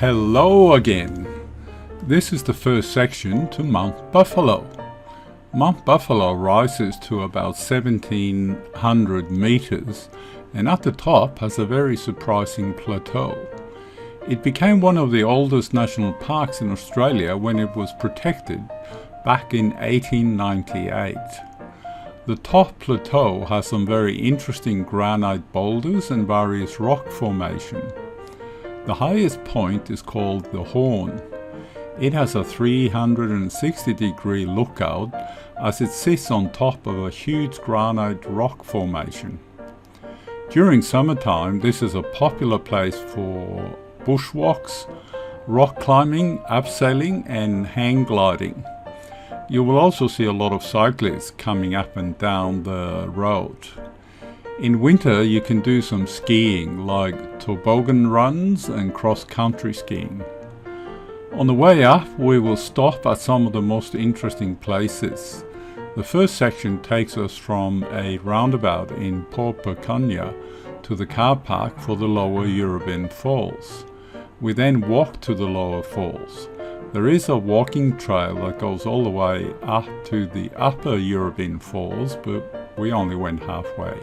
Hello again. This is the first section to Mount Buffalo. Mount Buffalo rises to about 1700 meters and at the top has a very surprising plateau. It became one of the oldest national parks in Australia when it was protected back in 1898. The top plateau has some very interesting granite boulders and various rock formation. The highest point is called the Horn. It has a 360-degree lookout as it sits on top of a huge granite rock formation. During summertime, this is a popular place for bushwalks, rock climbing, abseiling and hang gliding. You will also see a lot of cyclists coming up and down the road. In winter you can do some skiing like toboggan runs and cross-country skiing. On the way up we will stop at some of the most interesting places. The first section takes us from a roundabout in Porepunkha to the car park for the lower Eurobin falls. We then walk to the lower falls. There is a walking trail that goes all the way up to the upper Eurobin falls, but we only went halfway.